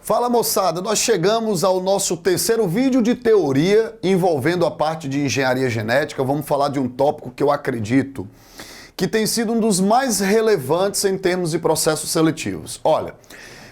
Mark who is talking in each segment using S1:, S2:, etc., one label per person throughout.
S1: Fala moçada, nós chegamos ao nosso terceiro vídeo de teoria envolvendo a parte de engenharia genética. Vamos falar de um tópico que eu acredito que tem sido um dos mais relevantes em termos de processos seletivos. Olha,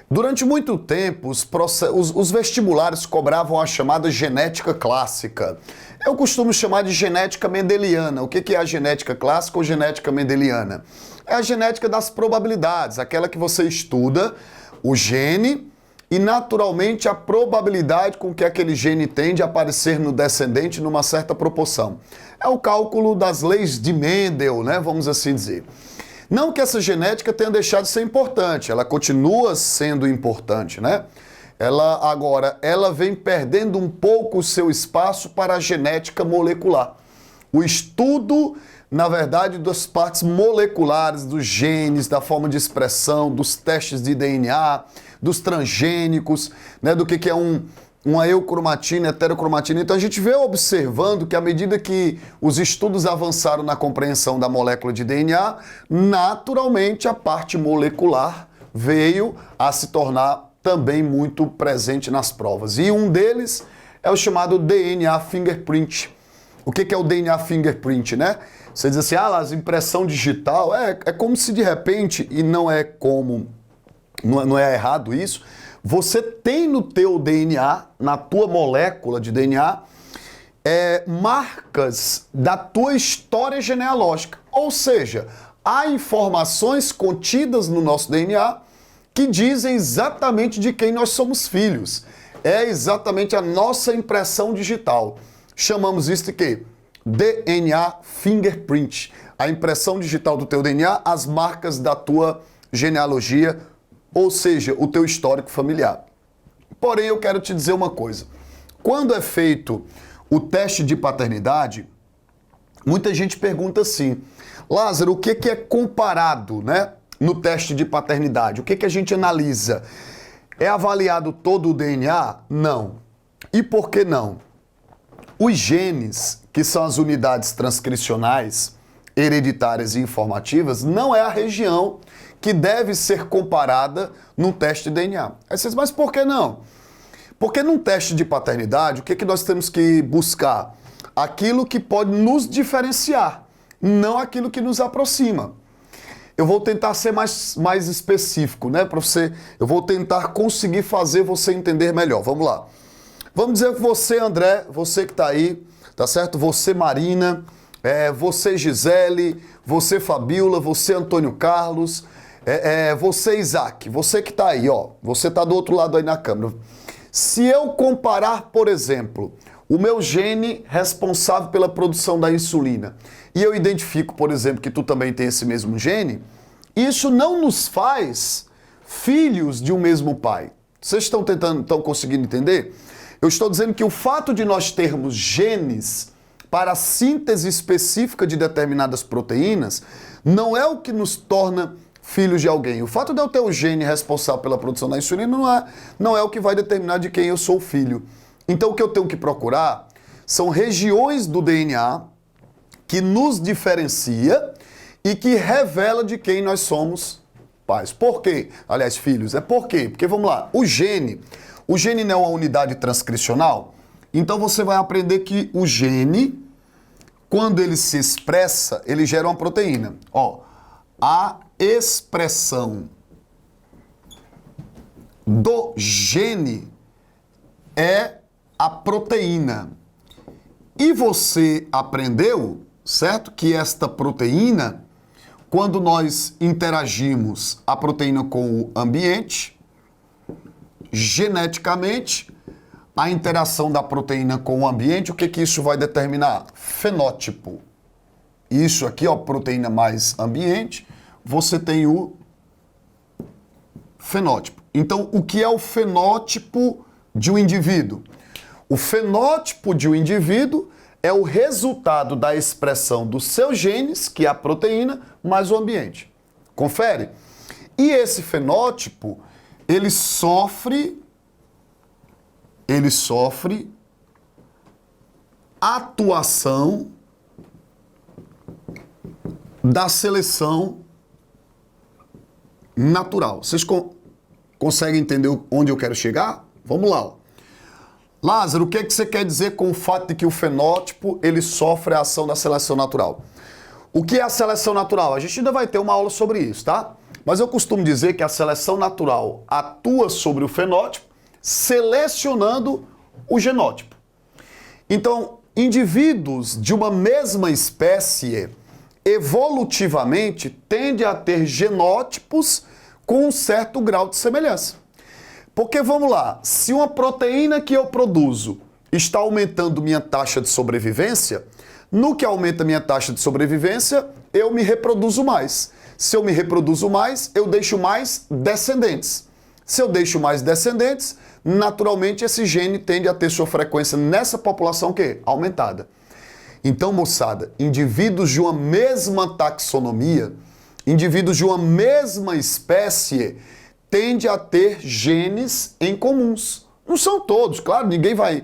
S1: durante muito tempo os vestibulares cobravam a chamada genética clássica. Eu costumo chamar de genética mendeliana. O que é a genética clássica ou genética mendeliana? É a genética das probabilidades, aquela que você estuda o gene e naturalmente a probabilidade com que aquele gene tem de aparecer no descendente numa certa proporção. É o cálculo das leis de Mendel, né? Vamos assim dizer. Não que essa genética tenha deixado de ser importante, ela continua sendo importante, né? Ela vem perdendo um pouco o seu espaço para a genética molecular. O estudo, na verdade, das partes moleculares, dos genes, da forma de expressão, dos testes de DNA, dos transgênicos, né, do que é uma eucromatina, heterocromatina. Então a gente vê observando que à medida que os estudos avançaram na compreensão da molécula de DNA, naturalmente a parte molecular veio a se tornar também muito presente nas provas. E um deles é o chamado DNA fingerprint. O que é o DNA fingerprint, né? Você diz assim, Lázaro, impressão digital, é como se de repente, e não é errado isso, você tem no teu DNA, na tua molécula de DNA, marcas da tua história genealógica. Ou seja, há informações contidas no nosso DNA que dizem exatamente de quem nós somos filhos. É exatamente a nossa impressão digital. Chamamos isso de quê? DNA fingerprint. A impressão digital do teu DNA, as marcas da tua genealogia, ou seja, o teu histórico familiar. Porém, eu quero te dizer uma coisa. Quando é feito o teste de paternidade, muita gente pergunta assim, Lázaro, o que é comparado, né, no teste de paternidade? O que a gente analisa? É avaliado todo o DNA? Não. E por que não? Os genes, que são as unidades transcricionais, hereditárias e informativas, não é a região que deve ser comparada num teste de DNA. Aí vocês, mas por que não? Porque num teste de paternidade, o que nós temos que buscar? Aquilo que pode nos diferenciar, não aquilo que nos aproxima. Eu vou tentar ser mais específico, né, para você. Eu vou tentar conseguir fazer você entender melhor. Vamos lá. Vamos dizer que você, André, você que está aí, tá certo? Você, Marina, você, Gisele, você, Fabiola, você, Antônio Carlos, você, Isaac, você que está aí, ó. Você está do outro lado aí na câmera. Se eu comparar, por exemplo, o meu gene responsável pela produção da insulina e eu identifico, por exemplo, que tu também tem esse mesmo gene, isso não nos faz filhos de um mesmo pai. Vocês estão conseguindo entender? Eu estou dizendo que o fato de nós termos genes para a síntese específica de determinadas proteínas não é o que nos torna filhos de alguém. O fato de eu ter o gene responsável pela produção da insulina não é o que vai determinar de quem eu sou filho. Então o que eu tenho que procurar são regiões do DNA que nos diferencia e que revela de quem nós somos pais. Por quê? Aliás, filhos. Por quê? Porque, vamos lá, o gene não é uma unidade transcricional? Então você vai aprender que o gene, quando ele se expressa, ele gera uma proteína. Ó, a expressão do gene é a proteína. E você aprendeu, certo? Que esta proteína, quando nós interagimos a proteína com o ambiente, geneticamente, a interação da proteína com o ambiente, o que isso vai determinar? Fenótipo. Isso aqui, ó, proteína mais ambiente, você tem o fenótipo. Então, o que é o fenótipo de um indivíduo? O fenótipo de um indivíduo é o resultado da expressão dos seus genes, que é a proteína, mais o ambiente. Confere? E esse fenótipo, ele sofre atuação da seleção natural. Vocês Consegue entender onde eu quero chegar? Vamos lá. Ó. Lázaro, o que é que você quer dizer com o fato de que o fenótipo ele sofre a ação da seleção natural? O que é a seleção natural? A gente ainda vai ter uma aula sobre isso, tá? Mas eu costumo dizer que a seleção natural atua sobre o fenótipo, selecionando o genótipo. Então, indivíduos de uma mesma espécie, evolutivamente, tendem a ter genótipos com um certo grau de semelhança. Porque, vamos lá, se uma proteína que eu produzo está aumentando minha taxa de sobrevivência, no que aumenta minha taxa de sobrevivência, eu me reproduzo mais. Se eu me reproduzo mais, eu deixo mais descendentes. Se eu deixo mais descendentes, naturalmente esse gene tende a ter sua frequência nessa população que aumentada. Então, moçada, indivíduos de uma mesma taxonomia, indivíduos de uma mesma espécie, tende a ter genes em comuns. Não são todos, claro, ninguém vai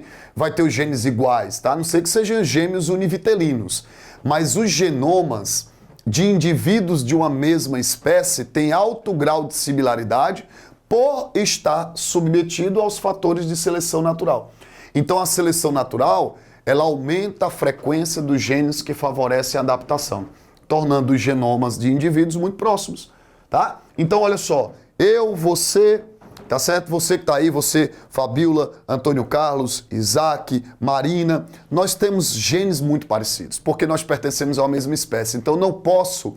S1: ter os genes iguais, tá? A não ser que sejam gêmeos univitelinos. Mas os genomas de indivíduos de uma mesma espécie têm alto grau de similaridade por estar submetido aos fatores de seleção natural. Então a seleção natural, ela aumenta a frequência dos genes que favorecem a adaptação, tornando os genomas de indivíduos muito próximos, tá? Então olha só, eu, você, tá certo? Você que tá aí, você, Fabiola, Antônio Carlos, Isaac, Marina, nós temos genes muito parecidos, porque nós pertencemos à mesma espécie. Então não posso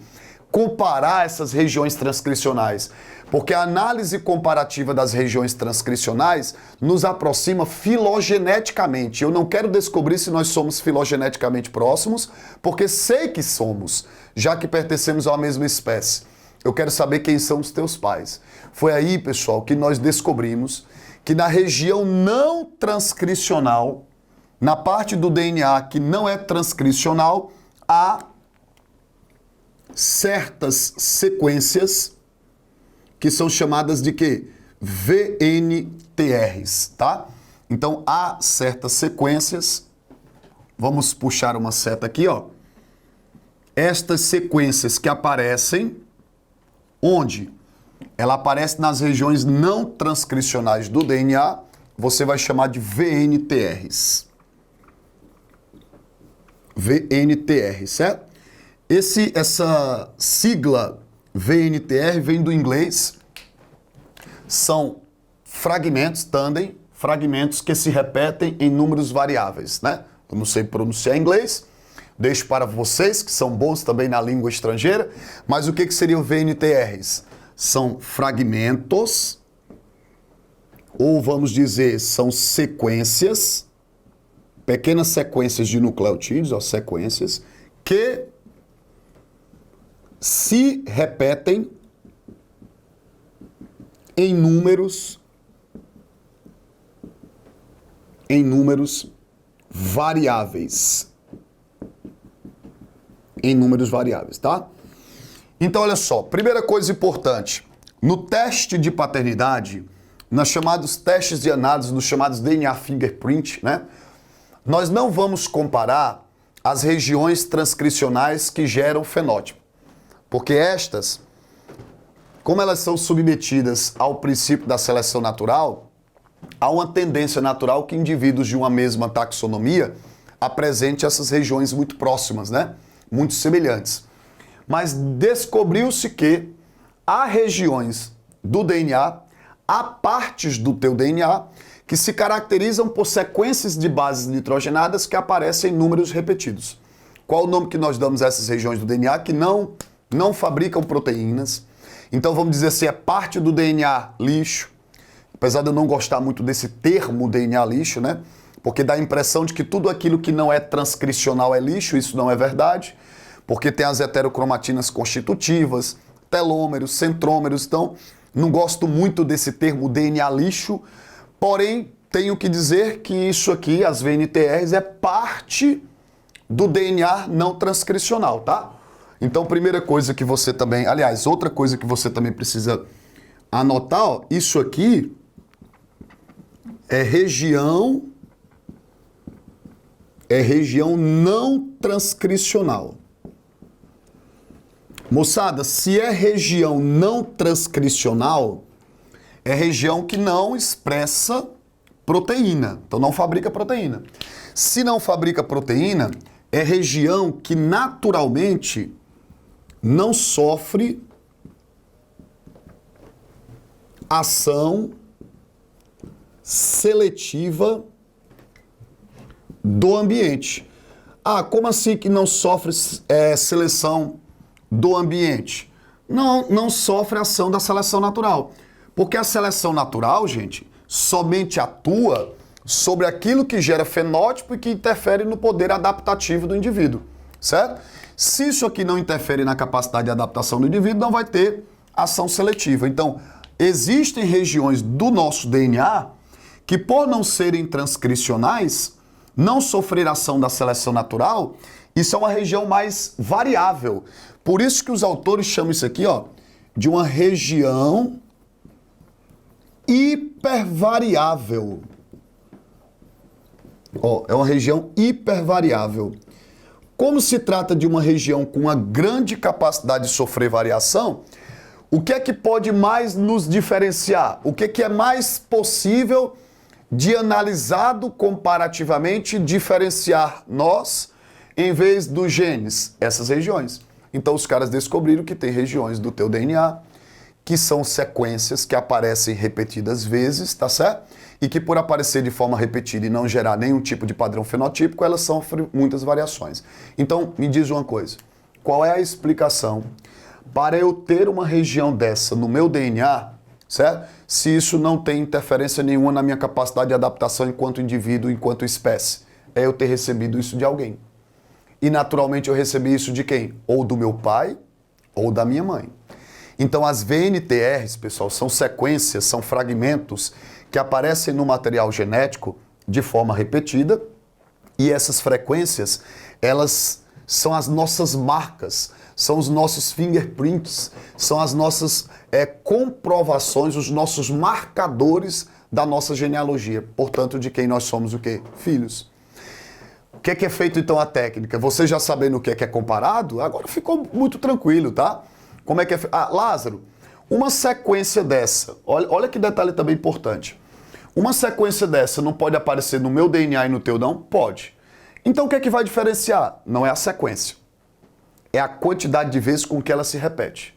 S1: comparar essas regiões transcricionais, porque a análise comparativa das regiões transcricionais nos aproxima filogeneticamente. Eu não quero descobrir se nós somos filogeneticamente próximos, porque sei que somos, já que pertencemos à mesma espécie. Eu quero saber quem são os teus pais. Foi aí, pessoal, que nós descobrimos que na região não transcricional, na parte do DNA que não é transcricional, há certas sequências que são chamadas de quê? VNTRs, tá? Então, há certas sequências, vamos puxar uma seta aqui, ó. Estas sequências que aparecem, onde ela aparece nas regiões não transcricionais do DNA, você vai chamar de VNTRs. VNTR, certo? Essa sigla VNTR vem do inglês, são fragmentos, tandem, fragmentos que se repetem em números variáveis, né? Eu não sei pronunciar inglês, deixo para vocês, que são bons também na língua estrangeira, mas o que seriam VNTRs? São fragmentos, ou vamos dizer, são sequências, pequenas sequências de nucleotídeos, ó, sequências, que se repetem em números variáveis. Em números variáveis, tá? Então, olha só, primeira coisa importante, no teste de paternidade, nos chamados testes de análise, nos chamados DNA fingerprint, né? Nós não vamos comparar as regiões transcricionais que geram fenótipo, porque estas, como elas são submetidas ao princípio da seleção natural, há uma tendência natural que indivíduos de uma mesma taxonomia apresentem essas regiões muito próximas, né? Muito semelhantes. Mas descobriu-se que há regiões do DNA, há partes do teu DNA que se caracterizam por sequências de bases nitrogenadas que aparecem em números repetidos. Qual o nome que nós damos a essas regiões do DNA que não fabricam proteínas? Então vamos dizer assim, é parte do DNA lixo, apesar de eu não gostar muito desse termo DNA lixo, né? Porque dá a impressão de que tudo aquilo que não é transcricional é lixo, isso não é verdade, porque tem as heterocromatinas constitutivas, telômeros, centrômeros, então não gosto muito desse termo DNA lixo, porém tenho que dizer que isso aqui, as VNTRs, é parte do DNA não transcricional, tá? Então, primeira coisa que você também, aliás, outra coisa que você também precisa anotar, ó, isso aqui é região não transcricional. Moçada, se é região não transcricional, é região que não expressa proteína, então não fabrica proteína. Se não fabrica proteína, é região que naturalmente não sofre ação seletiva do ambiente. Ah, como assim que não sofre seleção do ambiente? Não sofre ação da seleção natural. Porque a seleção natural, gente, somente atua sobre aquilo que gera fenótipo e que interfere no poder adaptativo do indivíduo, certo? Se isso aqui não interfere na capacidade de adaptação do indivíduo, não vai ter ação seletiva. Então, existem regiões do nosso DNA que, por não serem transcricionais, não sofrer ação da seleção natural, isso é uma região mais variável. Por isso que os autores chamam isso aqui, ó, de uma região hipervariável. Ó, é uma região hipervariável. Como se trata de uma região com uma grande capacidade de sofrer variação, o que é que pode mais nos diferenciar? O que é que é mais possível de analisado comparativamente diferenciar nós em vez dos genes? Essas regiões. Então os caras descobriram que tem regiões do teu DNA que são sequências que aparecem repetidas vezes, tá certo? E que por aparecer de forma repetida e não gerar nenhum tipo de padrão fenotípico, elas sofrem muitas variações. Então, me diz uma coisa, qual é a explicação para eu ter uma região dessa no meu DNA, certo? Se isso não tem interferência nenhuma na minha capacidade de adaptação enquanto indivíduo, enquanto espécie? É eu ter recebido isso de alguém. E naturalmente eu recebi isso de quem? Ou do meu pai, ou da minha mãe. Então as VNTRs, pessoal, são sequências, são fragmentos que aparecem no material genético de forma repetida, e essas frequências, elas são as nossas marcas, são os nossos fingerprints, são as nossas comprovações, os nossos marcadores da nossa genealogia, portanto, de quem nós somos o quê? Filhos. O que é feito então a técnica? Você já sabendo o que é comparado, agora ficou muito tranquilo, tá? Como é que é feito? Ah, Lázaro, uma sequência dessa, olha que detalhe também importante. Uma sequência dessa não pode aparecer no meu DNA e no teu não? Pode. Então o que é que vai diferenciar? Não é a sequência. É a quantidade de vezes com que ela se repete.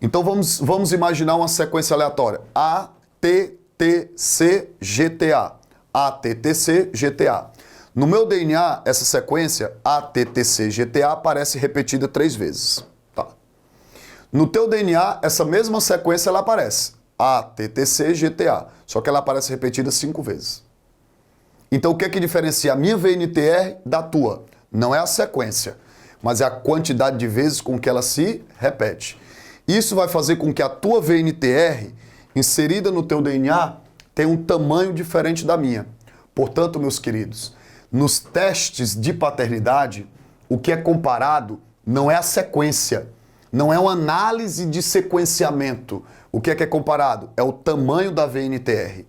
S1: Então vamos imaginar uma sequência aleatória. A, T, T, C, GTA. A, T, T, C, GTA. No meu DNA, essa sequência A, T, T, C, GTA aparece repetida 3 vezes. Tá. No teu DNA, essa mesma sequência ela aparece. A, T, T, C, GTA. Só que ela aparece repetida 5 vezes. Então o que é que diferencia a minha VNTR da tua? Não é a sequência, mas é a quantidade de vezes com que ela se repete. Isso vai fazer com que a tua VNTR, inserida no teu DNA, tenha um tamanho diferente da minha. Portanto, meus queridos, nos testes de paternidade, o que é comparado não é a sequência, não é uma análise de sequenciamento. O que é comparado? É o tamanho da VNTR.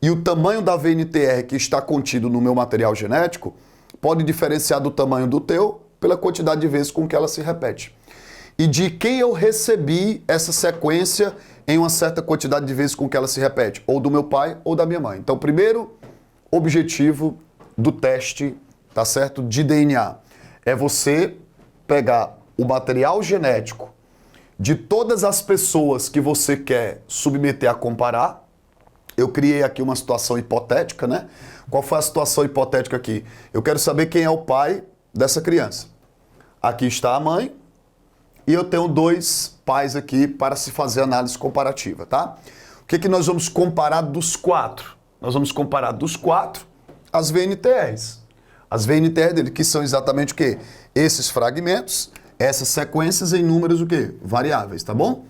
S1: E o tamanho da VNTR que está contido no meu material genético pode diferenciar do tamanho do teu pela quantidade de vezes com que ela se repete. E de quem eu recebi essa sequência em uma certa quantidade de vezes com que ela se repete, ou do meu pai ou da minha mãe. Então, primeiro objetivo do teste, tá certo, de DNA, é você pegar o material genético de todas as pessoas que você quer submeter a comparar. Eu criei aqui uma situação hipotética, né? Qual foi a situação hipotética aqui? Eu quero saber quem é o pai dessa criança. Aqui está a mãe e eu tenho 2 pais aqui para se fazer análise comparativa, tá? O que nós vamos comparar dos 4? Nós vamos comparar dos 4 as VNTRs. As VNTRs dele, que são exatamente o quê? Esses fragmentos, essas sequências em números o quê? Variáveis, tá bom?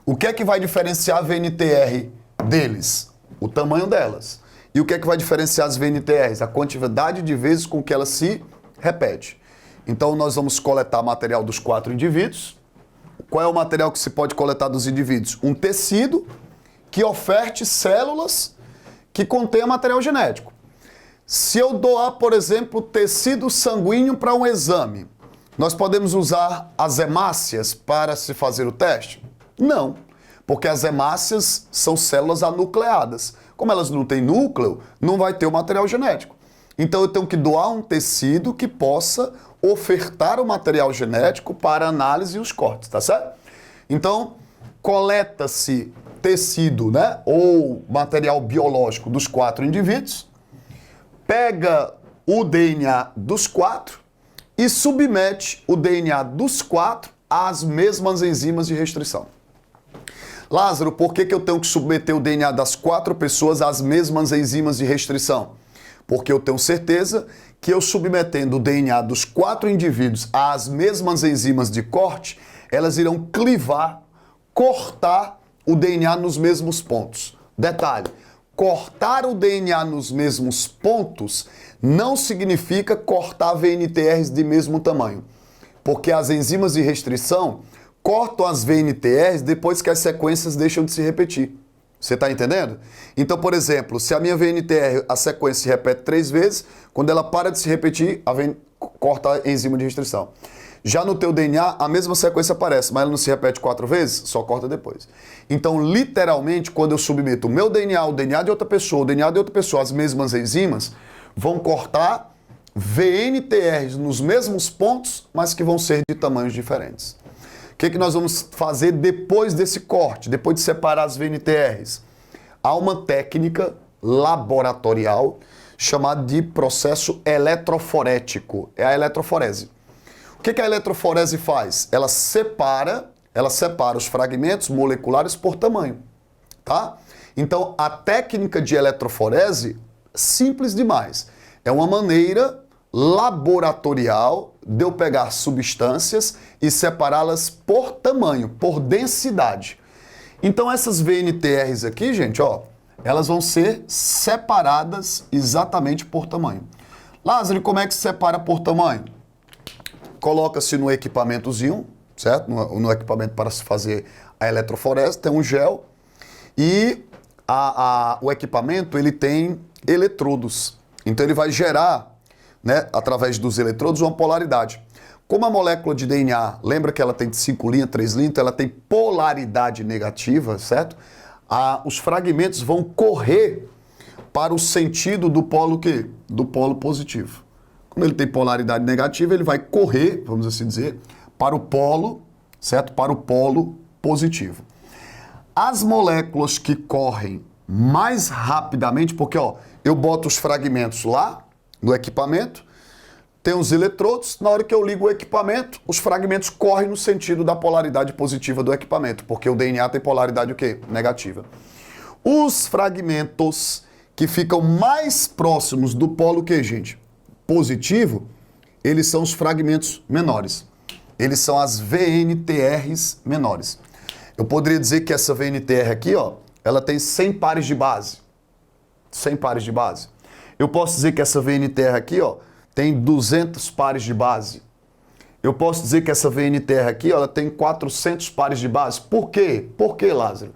S1: O que é que vai diferenciar a VNTR deles? O tamanho delas. E o que é que vai diferenciar as VNTRs? A quantidade de vezes com que ela se repete. Então nós vamos coletar material dos 4 indivíduos. Qual é o material que se pode coletar dos indivíduos? Um tecido que oferte células que contenha material genético. Se eu doar, por exemplo, tecido sanguíneo para um exame, nós podemos usar as hemácias para se fazer o teste? Não, Porque as hemácias são células anucleadas. Como elas não têm núcleo, não vai ter o material genético. Então eu tenho que doar um tecido que possa ofertar o material genético para análise e os cortes, tá certo? Então, coleta-se tecido, né, ou material biológico dos 4 indivíduos, pega o DNA dos 4 e submete o DNA dos 4 às mesmas enzimas de restrição. Lázaro, por que eu tenho que submeter o DNA das 4 pessoas às mesmas enzimas de restrição? Porque eu tenho certeza que eu submetendo o DNA dos 4 indivíduos às mesmas enzimas de corte, elas irão clivar, cortar o DNA nos mesmos pontos. Detalhe, cortar o DNA nos mesmos pontos não significa cortar VNTRs de mesmo tamanho, porque as enzimas de restrição cortam as VNTRs depois que as sequências deixam de se repetir. Você está entendendo? Então, por exemplo, se a minha VNTR, a sequência se repete 3 vezes, quando ela para de se repetir, corta a enzima de restrição. Já no teu DNA, a mesma sequência aparece, mas ela não se repete 4 vezes, só corta depois. Então, literalmente, quando eu submeto o meu DNA, o DNA de outra pessoa, o DNA de outra pessoa, as mesmas enzimas, vão cortar VNTRs nos mesmos pontos, mas que vão ser de tamanhos diferentes. O que nós vamos fazer depois desse corte, depois de separar as VNTRs? Há uma técnica laboratorial chamada de processo eletroforético. É a eletroforese. O que a eletroforese faz? Ela separa os fragmentos moleculares por tamanho, tá? Então, a técnica de eletroforese, simples demais. É uma maneira laboratorial de eu pegar substâncias e separá-las por tamanho, por densidade. Então essas VNTRs aqui, gente, ó, elas vão ser separadas exatamente por tamanho. Lázaro, como é que se separa por tamanho? Coloca-se no equipamentozinho, certo? No equipamento para se fazer a eletroforese, tem um gel e o equipamento ele tem eletrodos. Então ele vai gerar, né, através dos eletrodos, uma polaridade. Como a molécula de DNA, lembra que ela tem 5 linhas, 3 linhas, então ela tem polaridade negativa, certo? Os fragmentos vão correr para o sentido do polo quê? Do polo positivo. Quando ele tem polaridade negativa, ele vai correr, vamos assim dizer, para o polo, certo? Para o polo positivo. As moléculas que correm mais rapidamente, porque ó, eu boto os fragmentos lá no equipamento, tem os eletrodos, na hora que eu ligo o equipamento, os fragmentos correm no sentido da polaridade positiva do equipamento, porque o DNA tem polaridade o quê? Negativa. Os fragmentos que ficam mais próximos do polo que, gente? Positivo, eles são os fragmentos menores. Eles são as VNTRs menores. Eu poderia dizer que essa VNTR aqui, ó, ela tem 100 pares de base. 100 pares de base. Eu posso dizer que essa VNTR aqui, ó, tem 200 pares de base. Eu posso dizer que essa VNTR aqui, ó, ela tem 400 pares de base. Por quê? Por quê, Lázaro?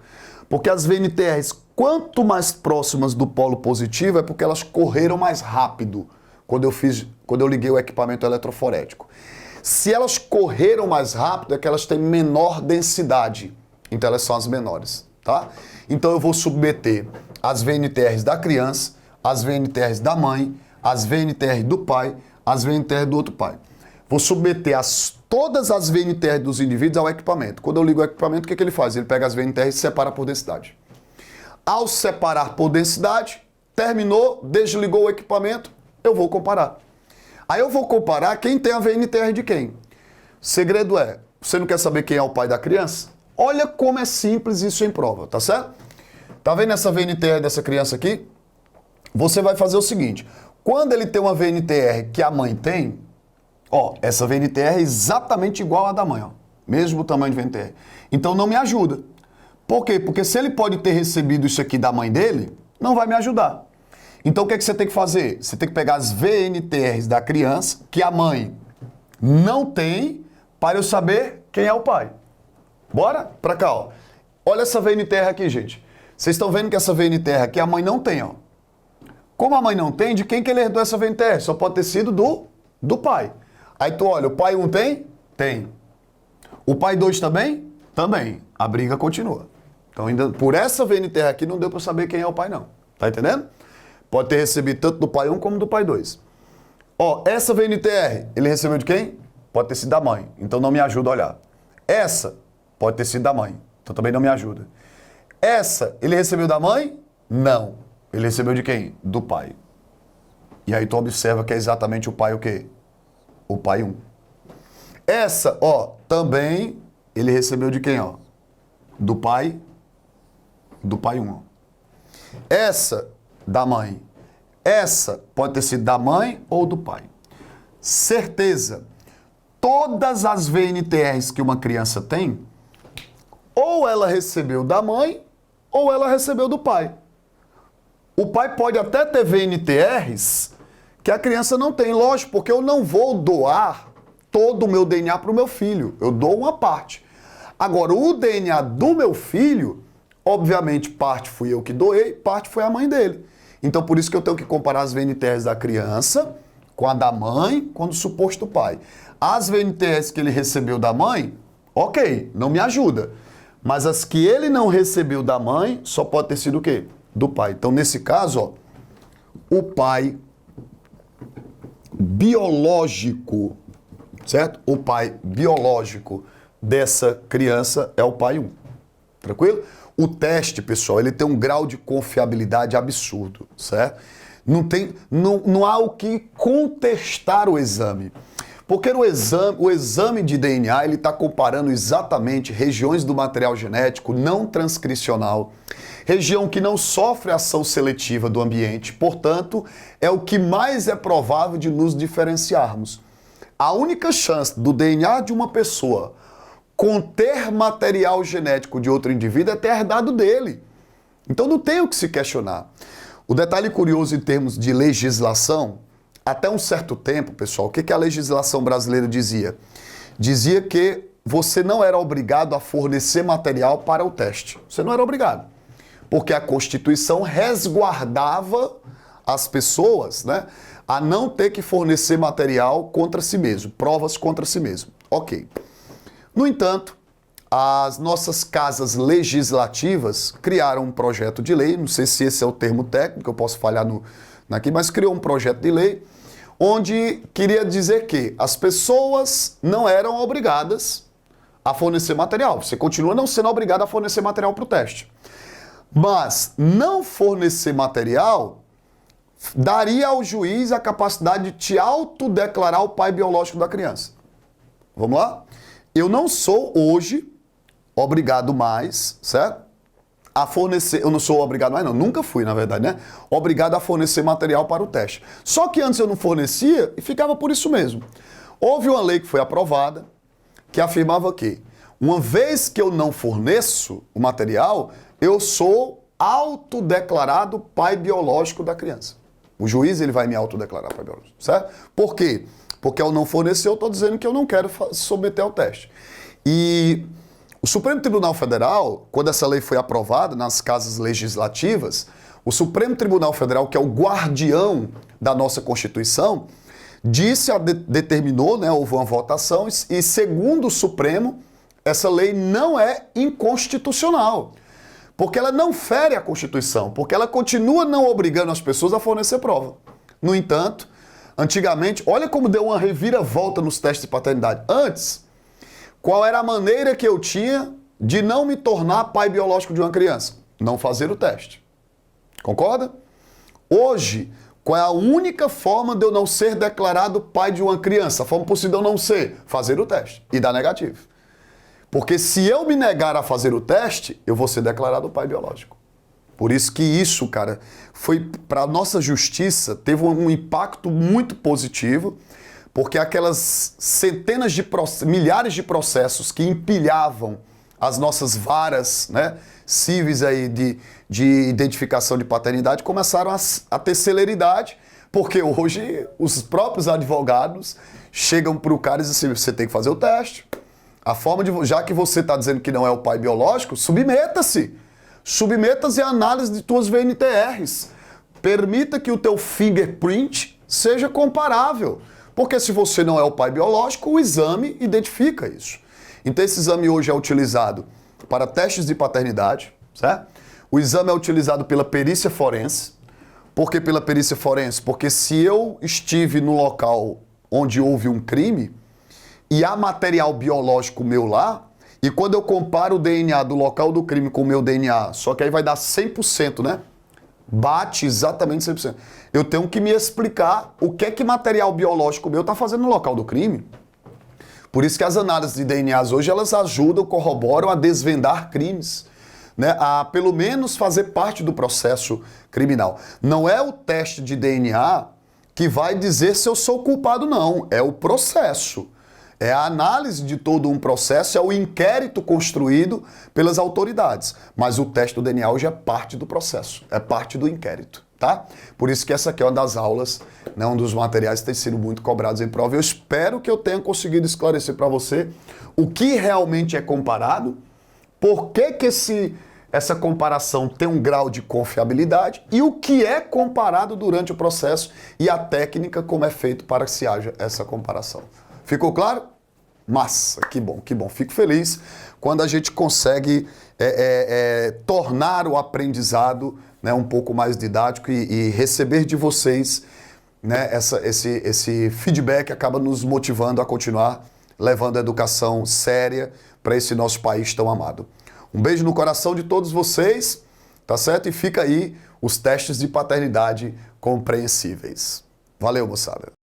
S1: Porque as VNTRs, quanto mais próximas do polo positivo, é porque elas correram mais rápido quando eu liguei o equipamento eletroforético. Se elas correram mais rápido, é que elas têm menor densidade. Então elas são as menores, tá? Então eu vou submeter as VNTRs da criança, as VNTRs da mãe, as VNTR do pai, as VNTR do outro pai. Vou submeter todas as VNTR dos indivíduos ao equipamento. Quando eu ligo o equipamento, o que ele faz? Ele pega as VNTR e separa por densidade. Ao separar por densidade, terminou, desligou o equipamento, eu vou comparar. Aí eu vou comparar quem tem a VNTR de quem. O segredo é, você não quer saber quem é o pai da criança? Olha como é simples isso em prova, tá certo? Tá vendo essa VNTR dessa criança aqui? Você vai fazer o seguinte, quando ele tem uma VNTR que a mãe tem, ó, essa VNTR é exatamente igual à da mãe, ó, mesmo tamanho de VNTR. Então não me ajuda. Por quê? Porque se ele pode ter recebido isso aqui da mãe dele, não vai me ajudar. Então o que você tem que fazer? Você tem que pegar as VNTRs da criança, que a mãe não tem, para eu saber quem é o pai. Bora? Pra cá, ó. Olha essa VNTR aqui, gente. Vocês estão vendo que essa VNTR aqui a mãe não tem, ó. Como a mãe não tem, de quem que ele herdou essa VNTR? Só pode ter sido do pai. Aí tu olha, o pai 1 tem? Tem. O pai 2 também? Também. A briga continua. Então, ainda por essa VNTR aqui, não deu para saber quem é o pai, não. Tá entendendo? Pode ter recebido tanto do pai 1 como do pai 2. Ó, essa VNTR, ele recebeu de quem? Pode ter sido da mãe. Então, não me ajuda a olhar. Essa pode ter sido da mãe. Então, também não me ajuda. Essa, ele recebeu da mãe? Não. Ele recebeu de quem? Do pai. E aí tu observa que é exatamente o pai o quê? O pai 1. Essa, ó, também ele recebeu de quem, ó? Do pai 1, ó. Essa, da mãe. Essa pode ter sido da mãe ou do pai. Certeza. Todas as VNTRs que uma criança tem, ou ela recebeu da mãe, ou ela recebeu do pai. O pai pode até ter VNTRs que a criança não tem, lógico, porque eu não vou doar todo o meu DNA para o meu filho. Eu dou uma parte. Agora, o DNA do meu filho, obviamente, parte fui eu que doei, parte foi a mãe dele. Então, por isso que eu tenho que comparar as VNTRs da criança com a da mãe, com o suposto pai. As VNTRs que ele recebeu da mãe, ok, não me ajuda. Mas as que ele não recebeu da mãe, só pode ter sido o quê? Do pai. Então, nesse caso, ó, o pai biológico, certo? O pai biológico dessa criança é o pai 1. Tranquilo? O teste, pessoal, ele tem um grau de confiabilidade absurdo, certo? Não há o que contestar o exame. Porque o exame de DNA, ele está comparando exatamente regiões do material genético não transcricional, região que não sofre ação seletiva do ambiente, portanto, é o que mais é provável de nos diferenciarmos. A única chance do DNA de uma pessoa conter material genético de outro indivíduo é ter herdado dele. Então não tem o que se questionar. O detalhe curioso em termos de legislação, até um certo tempo, pessoal, o que a legislação brasileira dizia? Dizia que você não era obrigado a fornecer material para o teste. Você não era obrigado. Porque a Constituição resguardava as pessoas, né, a não ter que fornecer material contra si mesmo, provas contra si mesmo. Ok. No entanto, as nossas casas legislativas criaram um projeto de lei, não sei se esse é o termo técnico, eu posso falhar aqui, mas criou um projeto de lei onde queria dizer que as pessoas não eram obrigadas a fornecer material. Você continua não sendo obrigado a fornecer material para o teste. Mas não fornecer material daria ao juiz a capacidade de te autodeclarar o pai biológico da criança. Vamos lá? Eu não sou hoje obrigado mais, certo? A fornecer, eu não sou obrigado mais não, nunca fui na verdade, né? Obrigado a fornecer material para o teste. Só que antes eu não fornecia e ficava por isso mesmo. Houve uma lei que foi aprovada que afirmava que uma vez que eu não forneço o material, eu sou autodeclarado pai biológico da criança. O juiz ele vai me autodeclarar pai biológico, certo? Por quê? Porque ao não fornecer eu estou dizendo que eu não quero submeter ao teste. E o Supremo Tribunal Federal, quando essa lei foi aprovada nas casas legislativas, o Supremo Tribunal Federal, que é o guardião da nossa Constituição, determinou, né, houve uma votação, e segundo o Supremo, essa lei não é inconstitucional. Porque ela não fere a Constituição, porque ela continua não obrigando as pessoas a fornecer prova. No entanto, antigamente, olha como deu uma reviravolta nos testes de paternidade. Antes, qual era a maneira que eu tinha de não me tornar pai biológico de uma criança? Não fazer o teste. Concorda? Hoje, qual é a única forma de eu não ser declarado pai de uma criança? A forma possível de eu não ser? Fazer o teste e dar negativo. Porque se eu me negar a fazer o teste, eu vou ser declarado pai biológico. Por isso que isso, cara, foi para a nossa justiça, teve um impacto muito positivo, porque aquelas centenas de milhares de processos que empilhavam as nossas varas, né, cíveis aí de identificação de paternidade começaram a ter celeridade, porque hoje os próprios advogados chegam para o cara e dizem assim, você tem que fazer o teste. A forma de, já que você está dizendo que não é o pai biológico, submeta-se. Submeta-se à análise de tuas VNTRs. Permita que o teu fingerprint seja comparável. Porque se você não é o pai biológico, o exame identifica isso. Então esse exame hoje é utilizado para testes de paternidade, certo? O exame é utilizado pela perícia forense. Por que pela perícia forense? Porque se eu estive no local onde houve um crime e há material biológico meu lá, e quando eu comparo o DNA do local do crime com o meu DNA, só que aí vai dar 100%, né? Bate exatamente 100%. Eu tenho que me explicar o que é que material biológico meu está fazendo no local do crime. Por isso que as análises de DNAs hoje, elas ajudam, corroboram a desvendar crimes, né? A pelo menos fazer parte do processo criminal. Não é o teste de DNA que vai dizer se eu sou culpado, não. É o processo. É a análise de todo um processo, é o inquérito construído pelas autoridades. Mas o teste do DNA hoje é parte do processo, é parte do inquérito, tá? Por isso que essa aqui é uma das aulas, né, um dos materiais que tem sido muito cobrados em prova. Eu espero que eu tenha conseguido esclarecer para você o que realmente é comparado, por que que essa comparação tem um grau de confiabilidade e o que é comparado durante o processo e a técnica como é feito para que se haja essa comparação. Ficou claro? Massa, que bom, que bom. Fico feliz quando a gente consegue tornar o aprendizado, né, um pouco mais didático e receber de vocês, né, esse feedback acaba nos motivando a continuar levando a educação séria para esse nosso país tão amado. Um beijo no coração de todos vocês, tá certo? E fica aí os testes de paternidade compreensíveis. Valeu, moçada!